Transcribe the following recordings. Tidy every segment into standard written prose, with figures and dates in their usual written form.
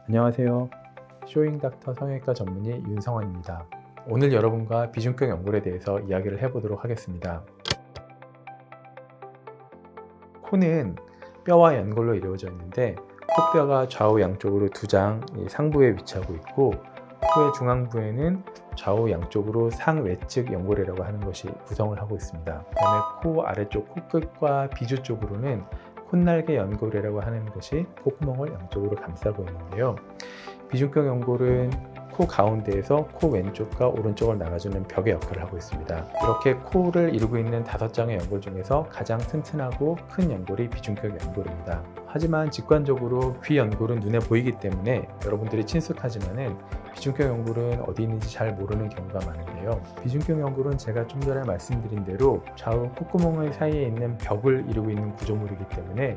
안녕하세요. 쇼잉닥터 성형외과 전문의 윤성원입니다. 오늘 여러분과 비중격 연골에 대해서 이야기를 해보도록 하겠습니다. 코는 뼈와 연골로 이루어져 있는데 코뼈가 좌우 양쪽으로 두 장 상부에 위치하고 있고 코의 중앙부에는 좌우 양쪽으로 상외측 연골이라고 하는 것이 구성을 하고 있습니다. 그다음에 코 아래쪽 코끝과 비주 쪽으로는 콧날개 연골이라고 하는 것이 콧구멍을 양쪽으로 감싸고 있는데요. 비중격 연골은 코 가운데에서 코 왼쪽과 오른쪽을 나눠주는 벽의 역할을 하고 있습니다. 이렇게 코를 이루고 있는 5장의 연골 중에서 가장 튼튼하고 큰 연골이 비중격 연골입니다. 하지만 직관적으로 귀 연골은 눈에 보이기 때문에 여러분들이 친숙하지만은 비중격 연골은 어디 있는지 잘 모르는 경우가 많은데요. 비중격 연골은 제가 좀 전에 말씀드린 대로 좌우 콧구멍 사이에 있는 벽을 이루고 있는 구조물이기 때문에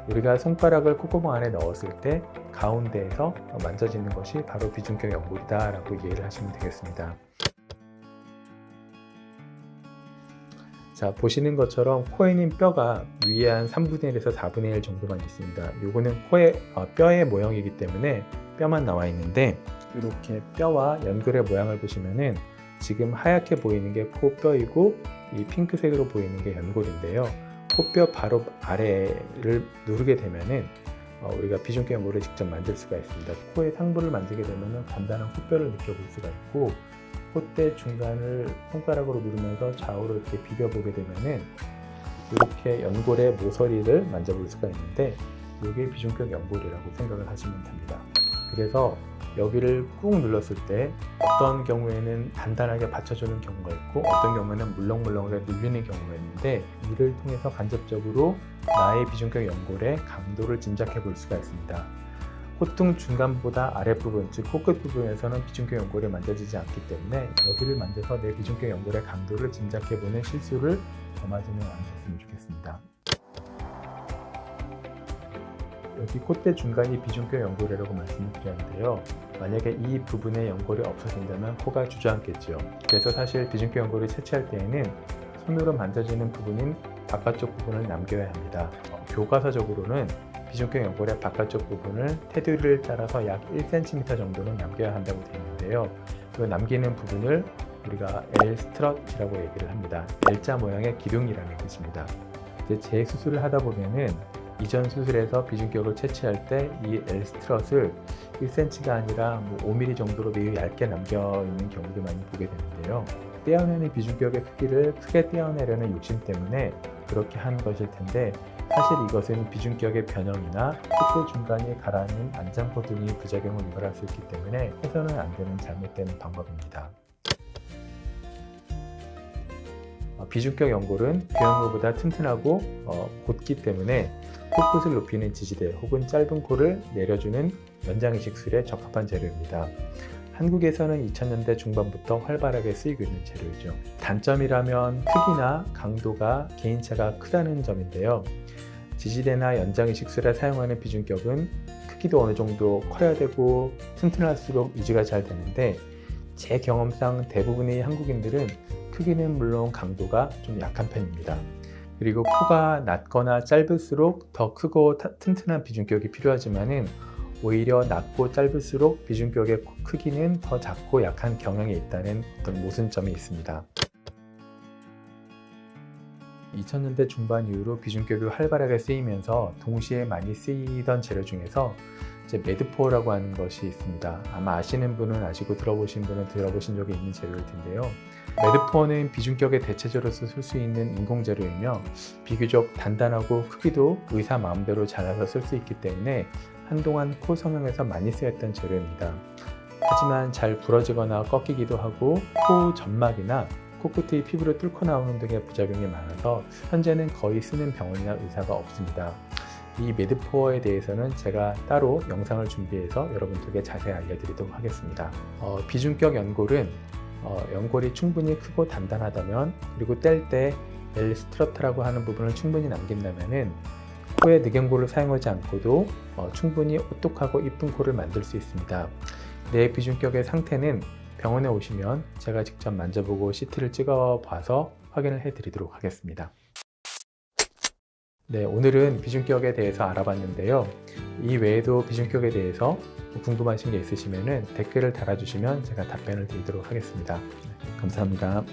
우리가 손가락을 콧구멍 안에 넣었을 때 가운데에서 만져지는 것이 바로 비중격 연골이다 라고 이해를 하시면 되겠습니다. 자, 보시는 것처럼 코에 있는 뼈가 위에 한 3분의 1에서 4분의 1 정도만 있습니다. 요거는 코의 뼈의 모형이기 때문에 뼈만 나와 있는데 이렇게 뼈와 연골의 모양을 보시면은 지금 하얗게 보이는 게 코뼈이고 이 핑크색으로 보이는 게 연골인데요. 코뼈 바로 아래를 누르게 되면은 우리가 비중격 연골을 직접 만질 수가 있습니다. 코의 상부를 만지게 되면은 간단한 코뼈를 느껴볼 수가 있고 콧대 중간을 손가락으로 누르면서 좌우로 이렇게 비벼보게 되면은 이렇게 연골의 모서리를 만져볼 수가 있는데 이게 비중격 연골이라고 생각을 하시면 됩니다. 그래서 여기를 꾹 눌렀을 때 어떤 경우에는 단단하게 받쳐주는 경우가 있고 어떤 경우에는 물렁물렁하게 눌리는 경우가 있는데 이를 통해서 간접적으로 나의 비중격 연골의 강도를 짐작해 볼 수가 있습니다. 콧등 중간보다 아랫부분, 즉 코끝 부분에서는 비중격 연골이 만져지지 않기 때문에 여기를 만져서 내 비중격 연골의 강도를 짐작해 보는 실수를 범하지는 않으셨으면 좋겠습니다. 여기 콧대 중간이 비중격 연골이라고 말씀을 드렸는데요. 만약에 이 부분의 연골이 없어진다면 코가 주저앉겠죠. 그래서 사실 비중격 연골을 채취할 때에는 손으로 만져지는 부분인 바깥쪽 부분을 남겨야 합니다. 교과서적으로는 비중격 연골의 바깥쪽 부분을 테두리를 따라서 약 1cm 정도는 남겨야 한다고 되어 있는데요. 그 남기는 부분을 우리가 L-스트럿이라고 얘기를 합니다. L자 모양의 기둥이라는 뜻입니다. 이제 재수술을 하다 보면은 이전 수술에서 비중격을 채취할 때 이 L-스트럿을 1cm가 아니라 5mm 정도로 매우 얇게 남겨있는 경우도 많이 보게 되는데요. 떼어내는 비중격의 크기를 크게 떼어내려는 욕심 때문에 그렇게 한 것일 텐데 사실 이것은 비중격의 변형이나 콧대 중간이 가라앉는 안장포 등이 부작용을 유발할 수 있기 때문에 해서는 안 되는 잘못된 방법입니다. 비중격 연골은 귀연골보다 튼튼하고 곧기 때문에 코끝을 높이는 지지대 혹은 짧은 코를 내려주는 연장이식술에 적합한 재료입니다. 한국에서는 2000년대 중반부터 활발하게 쓰이고 있는 재료이죠. 단점이라면 크기나 강도가 개인차가 크다는 점인데요. 지지대나 연장이식술에 사용하는 비중격은 크기도 어느 정도 커야 되고 튼튼할수록 유지가 잘 되는데 제 경험상 대부분의 한국인들은 크기는 물론 강도가 좀 약한 편입니다. 그리고 코가 낮거나 짧을수록 더 크고 튼튼한 비중격이 필요하지만은 오히려 낮고 짧을수록 비중격의 크기는 더 작고 약한 경향이 있다는 어떤 모순점이 있습니다. 2000년대 중반 이후로 비중격이 활발하게 쓰이면서 동시에 많이 쓰이던 재료 중에서 이제 매드포어라고 하는 것이 있습니다. 아마 아시는 분은 아시고 들어보신 분은 들어보신 적이 있는 재료일 텐데요. 매드포어는 비중격의 대체제로서 쓸 수 있는 인공 재료이며 비교적 단단하고 크기도 의사 마음대로 잘라서 쓸 수 있기 때문에 한동안 코 성형에서 많이 쓰였던 재료입니다. 하지만 잘 부러지거나 꺾이기도 하고 코 점막이나 코끝의 피부를 뚫고 나오는 등의 부작용이 많아서 현재는 거의 쓰는 병원이나 의사가 없습니다. 이 매드포어에 대해서는 제가 따로 영상을 준비해서 여러분들께 자세히 알려드리도록 하겠습니다. 비중격 연골은 연골이 충분히 크고 단단하다면 그리고 뗄 때 L-스트러트라고 하는 부분을 충분히 남긴다면은 코에 늑연골을 사용하지 않고도 충분히 오똑하고 이쁜 코를 만들 수 있습니다. 내 비중격의 상태는 병원에 오시면 제가 직접 만져보고 CT를 찍어 봐서 확인을 해 드리도록 하겠습니다. 네, 오늘은 비중격에 대해서 알아봤는데요. 이 외에도 비중격에 대해서 궁금하신 게 있으시면 댓글을 달아주시면 제가 답변을 드리도록 하겠습니다. 감사합니다.